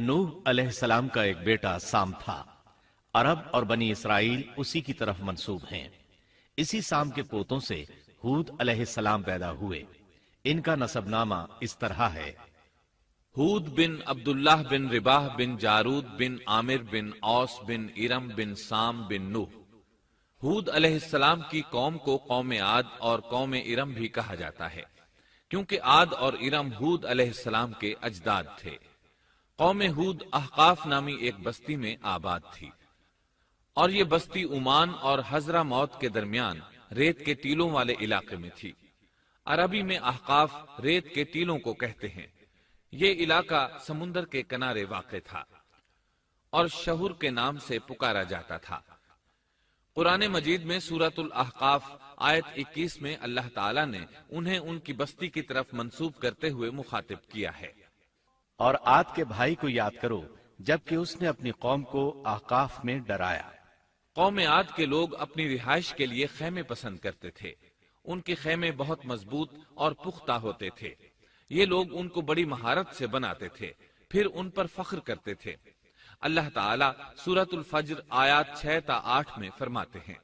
نوح علیہ السلام کا ایک بیٹا سام تھا۔ عرب اور بنی اسرائیل اسی کی طرف منسوب ہیں۔ اسی سام کے پوتوں سے ہود علیہ السلام پیدا ہوئے۔ ان کا نسب نامہ اس طرح ہے: ہود بن عبداللہ بن رباح بن جارود بن عامر بن اوس بن ارم بن سام بن نوح۔ ہود علیہ السلام کی قوم کو قوم عاد اور قوم ارم بھی کہا جاتا ہے، کیونکہ عاد اور ارم ہود علیہ السلام کے اجداد تھے۔ قوم ہود احقاف نامی ایک بستی میں آباد تھی، اور یہ بستی عمان اور حضرہ موت کے درمیان ریت کے ٹیلوں والے علاقے میں تھی۔ عربی میں احقاف ریت کے ٹیلوں کو کہتے ہیں۔ یہ علاقہ سمندر کے کنارے واقع تھا اور شہر کے نام سے پکارا جاتا تھا۔ قرآن مجید میں سورۃ الاحقاف آیت 21 میں اللہ تعالیٰ نے انہیں ان کی بستی کی طرف منسوب کرتے ہوئے مخاطب کیا ہے۔ اور عاد کے بھائی کو یاد کرو جبکہ اس نے اپنی قوم کو احقاف میں ڈرایا۔ قوم عاد کے لوگ اپنی رہائش کے لیے خیمے پسند کرتے تھے۔ ان کے خیمے بہت مضبوط اور پختہ ہوتے تھے۔ یہ لوگ ان کو بڑی مہارت سے بناتے تھے، پھر ان پر فخر کرتے تھے۔ اللہ تعالیٰ سورۃ الفجر آیات 6 تا 8 میں فرماتے ہیں: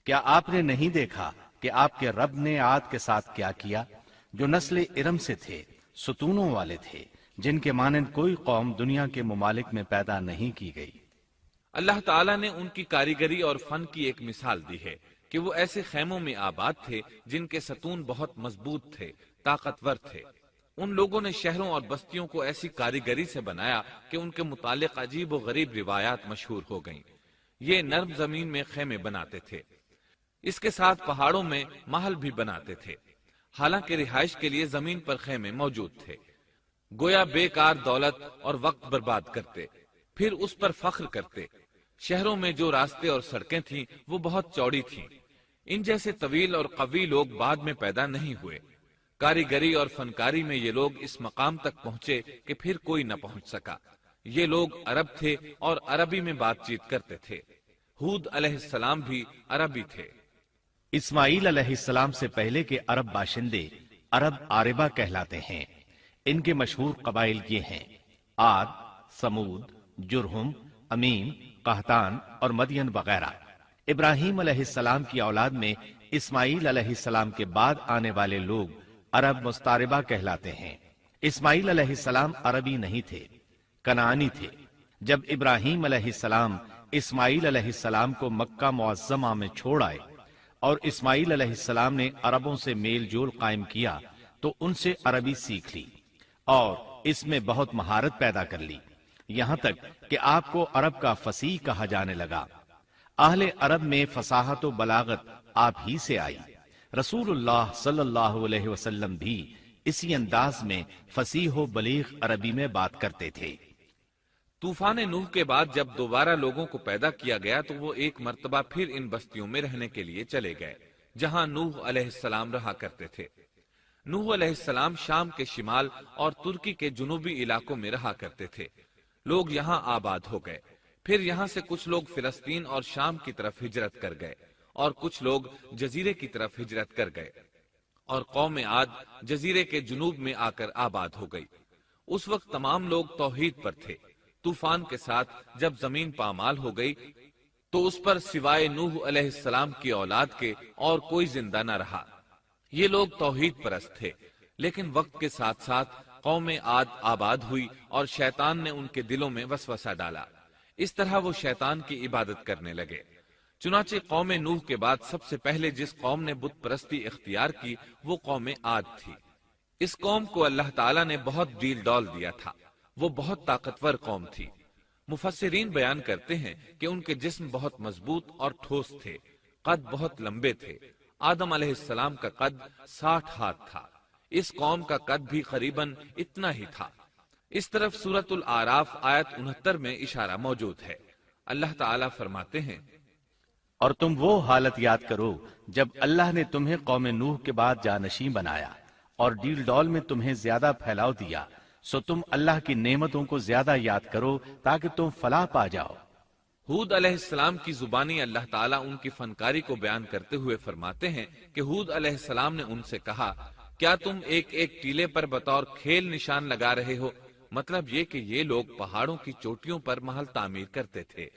کیا آپ نے نہیں دیکھا کہ آپ کے رب نے عاد کے ساتھ کیا کیا، جو نسل ارم سے تھے، ستونوں والے تھے، جن کے مانند کوئی قوم دنیا کے ممالک میں پیدا نہیں کی گئی۔ اللہ تعالیٰ نے ان کی کاریگری اور فن کی ایک مثال دی ہے کہ وہ ایسے خیموں میں آباد تھے جن کے ستون بہت مضبوط تھے، طاقتور تھے۔ ان لوگوں نے شہروں اور بستیوں کو ایسی کاریگری سے بنایا کہ ان کے متعلق عجیب و غریب روایات مشہور ہو گئیں۔ یہ نرم زمین میں خیمے بناتے تھے، اس کے ساتھ پہاڑوں میں محل بھی بناتے تھے، حالانکہ رہائش کے لیے زمین پر خیمے موجود تھے۔ گویا بیکار دولت اور وقت برباد کرتے، پھر اس پر فخر کرتے۔ شہروں میں جو راستے اور سڑکیں تھیں وہ بہت چوڑی تھیں۔ ان جیسے طویل اور قوی لوگ بعد میں پیدا نہیں ہوئے۔ کاریگری اور فنکاری میں یہ لوگ اس مقام تک پہنچے کہ پھر کوئی نہ پہنچ سکا۔ یہ لوگ عرب تھے اور عربی میں بات چیت کرتے تھے۔ ہود علیہ السلام بھی عربی تھے۔ اسماعیل علیہ السلام سے پہلے کے عرب باشندے عرب عاربہ کہلاتے ہیں۔ ان کے مشہور قبائل یہ ہیں: عاد، سمود، جرہم، امیم، قحطان اور مدین وغیرہ۔ ابراہیم علیہ السلام کی اولاد میں اسماعیل علیہ السلام کے بعد آنے والے لوگ عرب مستعربہ کہلاتے ہیں۔ اسماعیل علیہ السلام عربی نہیں تھے، کنعانی تھے۔ جب ابراہیم علیہ السلام اسماعیل علیہ السلام کو مکہ معظمہ میں چھوڑ آئے اور اسماعیل علیہ السلام نے عربوں سے میل جول قائم کیا تو ان سے عربی سیکھ لی اور اس میں بہت مہارت پیدا کر لی، یہاں تک کہ آپ کو عرب کا فصیح کہا جانے لگا۔ اہل عرب میں فصاحت و بلاغت آپ ہی سے آئی۔ رسول اللہ صلی اللہ علیہ وسلم بھی اسی انداز میں فصیح و بلیغ عربی میں بات کرتے تھے۔ طوفان نوح کے بعد جب دوبارہ لوگوں کو پیدا کیا گیا تو وہ ایک مرتبہ پھر ان بستیوں میں رہنے کے لیے چلے گئے جہاں نوح علیہ السلام رہا کرتے تھے۔ نوح علیہ السلام شام کے شمال اور ترکی کے جنوبی علاقوں میں رہا کرتے تھے۔ لوگ یہاں آباد ہو گئے، پھر یہاں سے کچھ لوگ فلسطین اور شام کی طرف ہجرت کر گئے اور کچھ لوگ جزیرے کی طرف ہجرت کر گئے، اور قوم عاد جزیرے کے جنوب میں آ کر آباد ہو گئی۔ اس وقت تمام لوگ توحید پر تھے۔ طوفان کے ساتھ جب زمین پامال ہو گئی تو اس پر سوائے نوح علیہ السلام کی اولاد کے اور کوئی زندہ نہ رہا۔ یہ لوگ توحید پرست تھے، لیکن وقت کے ساتھ ساتھ قوم عاد آباد ہوئی اور شیطان نے ان کے دلوں میں وسوسہ ڈالا۔ اس طرح وہ شیطان کی عبادت کرنے لگے۔ چنانچہ قوم نوح کے بعد سب سے پہلے جس قوم نے بت پرستی اختیار کی وہ قوم عاد تھی۔ اس قوم کو اللہ تعالیٰ نے بہت ڈیل ڈال دیا تھا، وہ بہت طاقتور قوم تھی۔ مفسرین بیان کرتے ہیں کہ ان کے جسم بہت مضبوط اور ٹھوس تھے، قد بہت لمبے تھے۔ آدم علیہ السلام کا قد 60 ہاتھ تھا، اس قوم کا قد بھی قریباً اتنا ہی تھا۔ اس طرف سورۃ الاعراف آیت 69 میں اشارہ موجود ہے۔ اللہ تعالیٰ فرماتے ہیں: اور تم وہ حالت یاد کرو جب اللہ نے تمہیں قوم نوح کے بعد جانشین بنایا اور ڈیل ڈول میں تمہیں زیادہ پھیلاؤ دیا، سو تم اللہ کی نعمتوں کو زیادہ یاد کرو تاکہ تم فلاح پا جاؤ۔ ہود علیہ السلام کی زبانی اللہ تعالیٰ ان کی فنکاری کو بیان کرتے ہوئے فرماتے ہیں کہ ہود علیہ السلام نے ان سے کہا: کیا تم ایک ایک ٹیلے پر بطور کھیل نشان لگا رہے ہو؟ مطلب یہ کہ یہ لوگ پہاڑوں کی چوٹیوں پر محل تعمیر کرتے تھے۔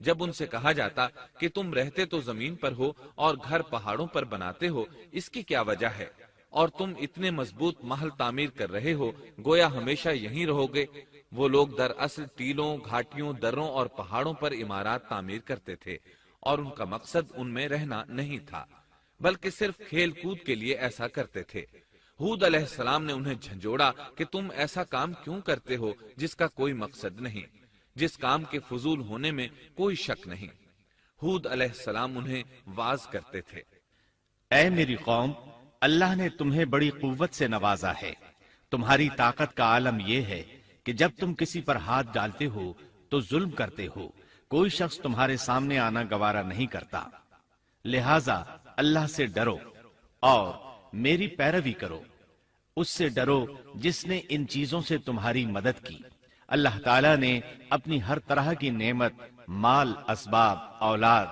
جب ان سے کہا جاتا کہ تم رہتے تو زمین پر ہو اور گھر پہاڑوں پر بناتے ہو، اس کی کیا وجہ ہے؟ اور تم اتنے مضبوط محل تعمیر کر رہے ہو، گویا ہمیشہ یہیں رہو گے۔ وہ لوگ دراصل ٹیلوں، گھاٹیوں، دروں اور پہاڑوں پر عمارات تعمیر کرتے تھے، اور ان کا مقصد ان میں رہنا نہیں تھا، بلکہ صرف کھیل کود کے لیے ایسا کرتے تھے۔ ہود علیہ السلام نے انہیں جھنجھوڑا کہ تم ایسا کام کیوں کرتے ہو جس کا کوئی مقصد نہیں، جس کام کے فضول ہونے میں کوئی شک نہیں۔ ہود علیہ السلام انہیں واعظ کرتے تھے۔ اے میری قوم، اللہ نے تمہیں بڑی قوت سے نوازا ہے۔ تمہاری طاقت کا عالم یہ ہے کہ جب تم کسی پر ہاتھ ڈالتے ہو تو ظلم کرتے ہو، کوئی شخص تمہارے سامنے آنا گوارا نہیں کرتا۔ لہذا اللہ سے ڈرو اور میری پیروی کرو، اس سے ڈرو جس نے ان چیزوں سے تمہاری مدد کی۔ اللہ تعالیٰ نے اپنی ہر طرح کی نعمت، مال، اسباب، اولاد،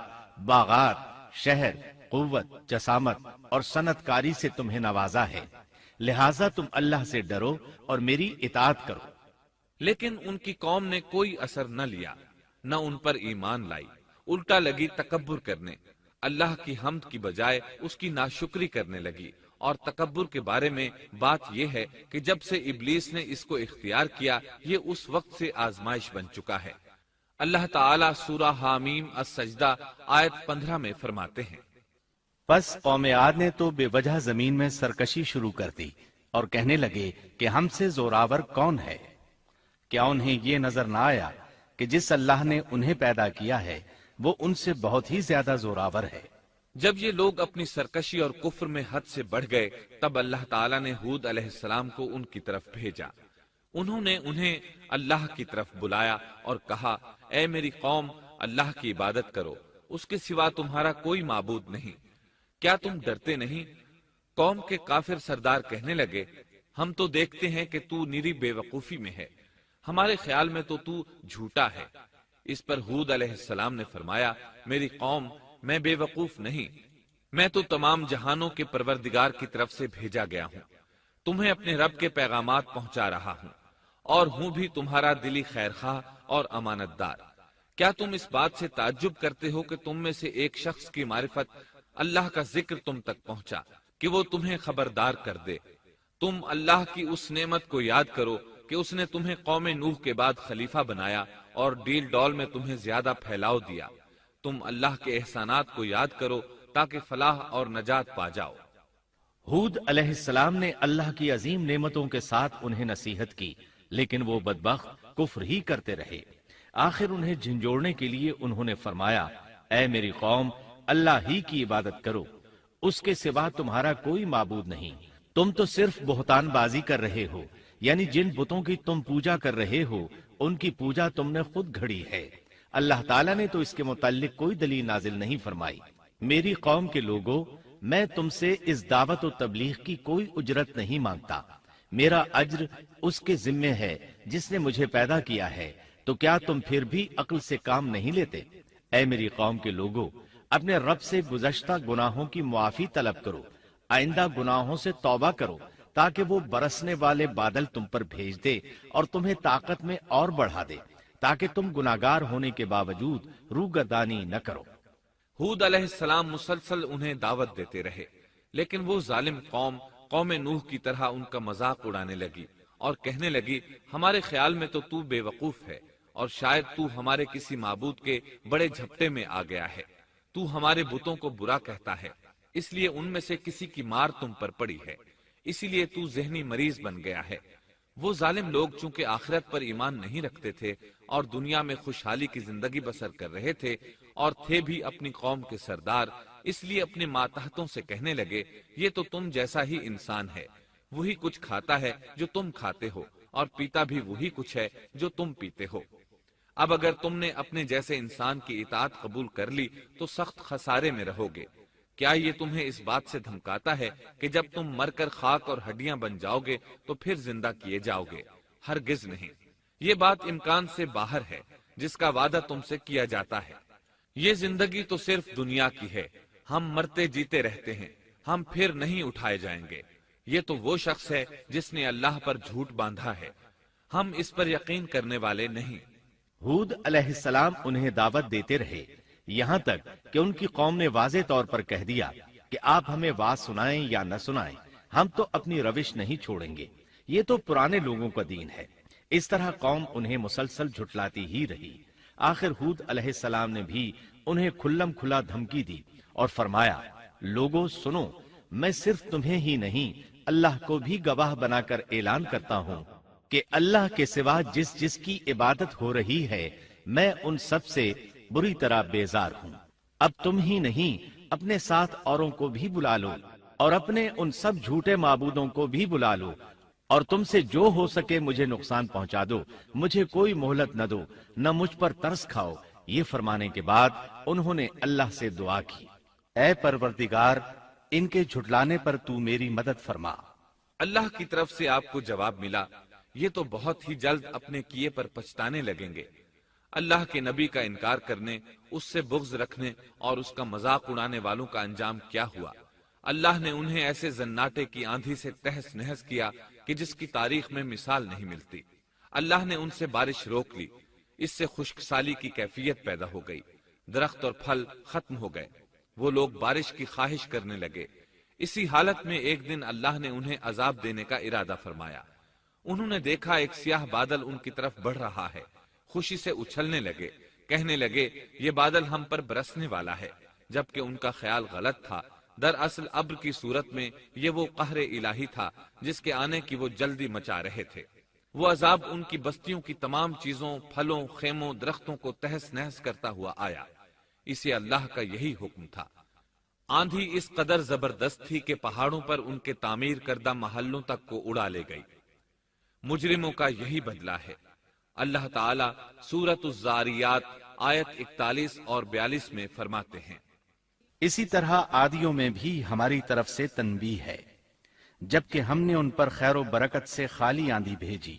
باغات، شہر، قوت، جسامت اور صنعت کاری سے تمہیں نوازا ہے، لہذا تم اللہ سے ڈرو اور میری اطاعت کرو۔ لیکن ان کی قوم نے کوئی اثر نہ لیا، نہ ان پر ایمان لائی، الٹا لگی تکبر کرنے، اللہ کی حمد کی بجائے اس کی ناشکری کرنے لگی۔ اور تکبر کے بارے میں بات یہ ہے کہ جب سے ابلیس نے اس کو اختیار کیا، یہ اس وقت سے آزمائش بن چکا ہے۔ اللہ تعالیٰ سورہ حامیم السجدہ آیت 15 میں فرماتے ہیں، پس قوم عاد نے تو بے وجہ زمین میں سرکشی شروع کر دی اور کہنے لگے کہ ہم سے زوراور کون ہے؟ کیا انہیں یہ نظر نہ آیا کہ جس اللہ نے انہیں پیدا کیا ہے وہ ان سے بہت ہی زیادہ زوراور ہے؟ جب یہ لوگ اپنی سرکشی اور کفر میں حد سے بڑھ گئے، تب اللہ تعالیٰ نے ہود علیہ السلام کو ان کی طرف بھیجا۔ انہوں نے انہیں اللہ کی طرف بلایا اور کہا، اے میری قوم، اللہ کی عبادت کرو، اس کے سوا تمہارا کوئی معبود نہیں۔ کیا تم ڈرتے نہیں؟ قوم کے کافر سردار کہنے لگے، ہم تو دیکھتے ہیں کہ تو نری بے وقوفی میں ہے، ہمارے خیال میں تو جھوٹا ہے۔ اس پر ہود علیہ السلام نے فرمایا، میری قوم، میں بے وقوف نہیں، میں تو تمام جہانوں کے پروردگار کی طرف سے بھیجا گیا ہوں، تمہیں اپنے رب کے پیغامات پہنچا رہا ہوں، اور ہوں بھی تمہارا دلی خیر خواہ اور امانت دار۔ کیا تم اس بات سے تعجب کرتے ہو کہ تم میں سے ایک شخص کی معرفت، اللہ کا ذکر تم تک پہنچا کہ وہ تمہیں خبردار کر دے؟ تم اللہ کی اس نعمت کو یاد کرو کہ اس نے تمہیں قوم نوح کے بعد خلیفہ بنایا اور ڈیل ڈول میں تمہیں زیادہ پھیلاؤ دیا۔ تم اللہ کے احسانات کو یاد کرو تاکہ فلاح اور نجات پا جاؤ۔ ہود علیہ السلام نے اللہ کی عظیم نعمتوں کے ساتھ انہیں نصیحت کی، لیکن وہ بدبخت کفر ہی کرتے رہے۔ آخر انہیں جھنجھوڑنے کے لیے انہوں نے فرمایا، اے میری قوم، اللہ ہی کی عبادت کرو، اس کے سوا تمہارا کوئی معبود نہیں۔ تم تو صرف بہتان بازی کر رہے ہو، یعنی جن بتوں کی تم پوجا کر رہے ہو ان کی پوجا تم نے خود گھڑی ہے۔ اللہ تعالیٰ نے تو اس کے متعلق کوئی دلیل نازل نہیں فرمائی۔ میری قوم کے لوگوں، میں تم سے اس دعوت و تبلیغ کی کوئی اجرت نہیں مانگتا، میرا اجر اس کے ذمے ہے جس نے مجھے پیدا کیا ہے، تو کیا تم پھر بھی عقل سے کام نہیں لیتے؟ اے میری قوم کے لوگوں، اپنے رب سے گزشتہ گناہوں کی معافی طلب کرو، آئندہ گناہوں سے توبہ کرو، تاکہ وہ برسنے والے بادل تم پر بھیج دے اور تمہیں طاقت میں اور بڑھا دے، تاکہ تم گناہگار ہونے کے باوجود روگردانی نہ کرو۔ ہود علیہ السلام مسلسل انہیں دعوت دیتے رہے، لیکن وہ ظالم قوم نوح کی طرح ان کا مذاق اڑانے لگی اور کہنے لگی، ہمارے خیال میں تو بے وقوف ہے، اور شاید تو ہمارے کسی معبود کے بڑے جھپٹے میں آ گیا ہے، تو ہمارے بتوں کو برا کہتا ہے، اس لیے ان میں سے کسی کی مار تم پر پڑی ہے، اسی لیے تو ذہنی مریض بن گیا ہے۔ وہ ظالم لوگ چونکہ آخرت پر ایمان نہیں رکھتے تھے اور دنیا میں خوشحالی کی زندگی بسر کر رہے تھے اور تھے بھی اپنی قوم کے سردار، اس لیے اپنے ماتحتوں سے کہنے لگے، یہ تو تم جیسا ہی انسان ہے، وہی کچھ کھاتا ہے جو تم کھاتے ہو اور پیتا بھی وہی کچھ ہے جو تم پیتے ہو۔ اب اگر تم نے اپنے جیسے انسان کی اطاعت قبول کر لی تو سخت خسارے میں رہو گے۔ کیا یہ تمہیں اس بات سے دھمکاتا ہے کہ جب تم مر کر خاک اور ہڈیاں بن جاؤ گے تو پھر زندہ کیے جاؤ گے؟ ہرگز نہیں، یہ بات امکان سے باہر ہے جس کا وعدہ تم سے کیا جاتا ہے۔ یہ زندگی تو صرف دنیا کی ہے، ہم مرتے جیتے رہتے ہیں، ہم پھر نہیں اٹھائے جائیں گے۔ یہ تو وہ شخص ہے جس نے اللہ پر جھوٹ باندھا ہے، ہم اس پر یقین کرنے والے نہیں۔ ہود علیہ السلام انہیں دعوت دیتے رہے یہاں تک کہ ان کی قوم نے واضح طور پر کہہ دیا کہ آپ ہمیں واز سنائیں یا نہ سنائیں، ہم تو اپنی روش نہیں چھوڑیں گے، یہ تو پرانے لوگوں کا دین ہے۔ اس طرح قوم انہیں مسلسل جھٹلاتی ہی رہی۔ آخر ہود علیہ السلام نے بھی انہیں کھلم کھلا دھمکی دی اور فرمایا، لوگوں سنو، میں صرف تمہیں ہی نہیں اللہ کو بھی گواہ بنا کر اعلان کرتا ہوں کہ اللہ کے سوا جس کی عبادت ہو رہی ہے میں ان سب سے بری طرح بیزار ہوں۔ اب تم ہی نہیں اپنے ساتھ اوروں کو بھی بلا لو اور اپنے ان سب جھوٹے معبودوں کو بھی بلا لو، اور تم سے جو ہو سکے مجھے نقصان پہنچا دو، مجھے کوئی مہلت نہ دو، نہ مجھ پر ترس کھاؤ۔ یہ فرمانے کے بعد انہوں نے اللہ سے دعا کی، اے پروردگار، ان کے جھٹلانے پر تو میری مدد فرما۔ اللہ کی طرف سے آپ کو جواب ملا، یہ تو بہت ہی جلد اپنے کیے پر پچھتانے لگیں گے۔ اللہ کے نبی کا انکار کرنے، اس سے بغض رکھنے اور اس کا مذاق اڑانے والوں کا انجام کیا ہوا؟ اللہ نے انہیں ایسے زناٹے کی آندھی سے تہس نہس کیا کہ جس کی تاریخ میں مثال نہیں ملتی۔ اللہ نے ان سے بارش روک لی، اس سے خشک سالی کی کیفیت پیدا ہو گئی، درخت اور پھل ختم ہو گئے، وہ لوگ بارش کی خواہش کرنے لگے۔ اسی حالت میں ایک دن اللہ نے انہیں عذاب دینے کا ارادہ فرمایا۔ انہوں نے دیکھا ایک سیاہ بادل ان کی طرف بڑھ رہا ہے، خوشی سے اچھلنے لگے، کہنے لگے یہ بادل ہم پر برسنے والا ہے، جبکہ ان کا خیال غلط تھا۔ دراصل ابر کی صورت میں یہ وہ قہر الہی تھا جس کے آنے کی وہ جلدی مچا رہے تھے۔ وہ عذاب ان کی بستیوں کی تمام چیزوں، پھلوں، خیموں، درختوں کو تہس نہس کرتا ہوا آیا۔ اسے اللہ کا یہی حکم تھا۔ آندھی اس قدر زبردست تھی کہ پہاڑوں پر ان کے تعمیر کردہ محلوں تک کو اڑا لے گئی۔ مجرموں کا یہی بدلہ ہے۔ اللہ تعالیٰ سورۃ الزاریات آیت 41 اور 42 میں فرماتے ہیں، اسی طرح عادیوں میں بھی ہماری طرف سے تنبیہ ہے، جبکہ ہم نے ان پر خیر و برکت سے خالی آندھی بھیجی،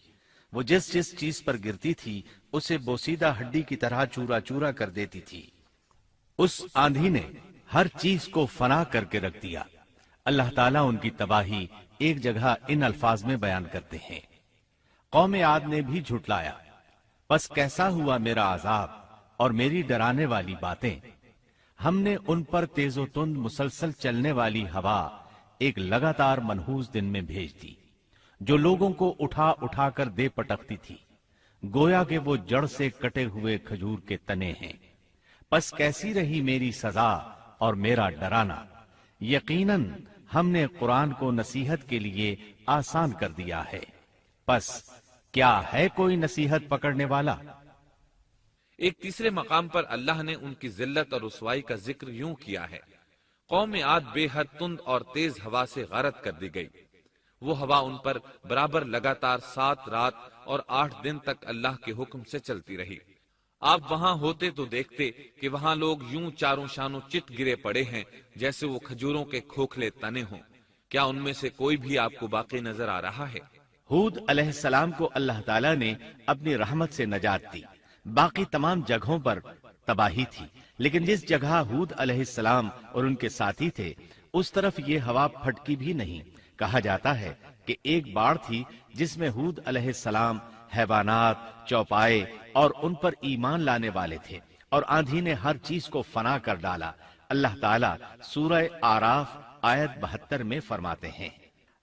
وہ جس چیز پر گرتی تھی اسے بوسیدہ ہڈی کی طرح چورا چورا کر دیتی تھی۔ اس آندھی نے ہر چیز کو فنا کر کے رکھ دیا۔ اللہ تعالیٰ ان کی تباہی ایک جگہ ان الفاظ میں بیان کرتے ہیں، قوم عاد نے بھی جھٹلایا، پس کیسا ہوا میرا عذاب اور میری ڈرانے والی باتیں۔ ہم نے ان پر تیز و تند مسلسل چلنے والی ہوا ایک لگاتار منحوس دن میں بھیج دی، جو لوگوں کو اٹھا اٹھا کر دے پٹکتی تھی، گویا کہ وہ جڑ سے کٹے ہوئے کھجور کے تنے ہیں۔ پس کیسی رہی میری سزا اور میرا ڈرانا۔ یقیناً ہم نے قرآن کو نصیحت کے لیے آسان کر دیا ہے، پس کیا ہے کوئی نصیحت پکڑنے والا؟ ایک تیسرے مقام پر اللہ نے ان کی ذلت اور رسوائی کا ذکر یوں کیا ہے، قوم عاد بے حد تند اور تیز ہوا سے غارت کر دی گئی۔ وہ ہوا ان پر برابر لگاتار 7 رات اور 8 دن تک اللہ کے حکم سے چلتی رہی۔ آپ وہاں ہوتے تو دیکھتے کہ وہاں لوگ یوں چاروں شانوں چت گرے پڑے ہیں جیسے وہ کھجوروں کے کھوکھلے تنے ہوں۔ کیا ان میں سے کوئی بھی آپ کو باقی نظر آ رہا ہے؟ ہود علیہ السلام کو اللہ تعالیٰ نے اپنی رحمت سے نجات دی۔ باقی تمام جگہوں پر تباہی تھی، لیکن جس جگہ ہود علیہ السلام اور ان کے ساتھی تھے اس طرف یہ ہوا پھٹکی بھی نہیں۔ کہا جاتا ہے کہ ایک باڑ تھی جس میں ہود علیہ السلام، حیوانات، چوپائے اور ان پر ایمان لانے والے تھے، اور آندھی نے ہر چیز کو فنا کر ڈالا۔ اللہ تعالیٰ سورہ آراف آیت 72 میں فرماتے ہیں،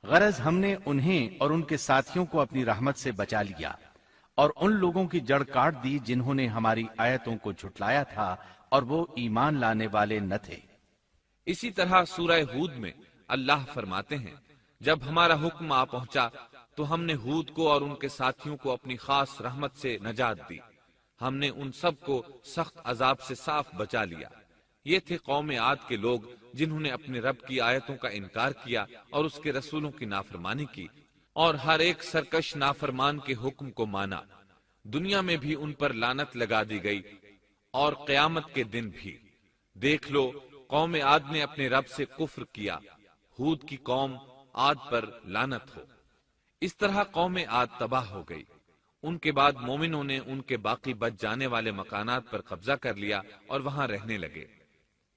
غرض ہم نے انہیں اور ان کے ساتھیوں کو اپنی رحمت سے بچا لیا اور ان لوگوں کی جڑ کاٹ دی جنہوں نے ہماری آیتوں کو جھٹلایا تھا اور وہ ایمان لانے والے نہ تھے۔ اسی طرح سورہ ہود میں اللہ فرماتے ہیں، جب ہمارا حکم آ پہنچا تو ہم نے ہود کو اور ان کے ساتھیوں کو اپنی خاص رحمت سے نجات دی۔ ہم نے ان سب کو سخت عذاب سے صاف بچا لیا۔ یہ تھے قوم عاد کے لوگ جنہوں نے اپنے رب کی آیتوں کا انکار کیا اور اس کے رسولوں کی نافرمانی کی، اور ہر ایک سرکش نافرمان کے حکم کو مانا۔ دنیا میں بھی ان پر لعنت لگا دی گئی اور قیامت کے دن بھی۔ دیکھ لو، قوم عاد نے اپنے رب سے کفر کیا، ہود کی قوم عاد پر لعنت ہو۔ اس طرح قوم عاد تباہ ہو گئی۔ ان کے بعد مومنوں نے ان کے باقی بچ جانے والے مکانات پر قبضہ کر لیا اور وہاں رہنے لگے۔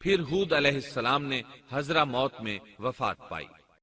پھر ہود علیہ السلام نے حضرہ موت میں وفات پائی۔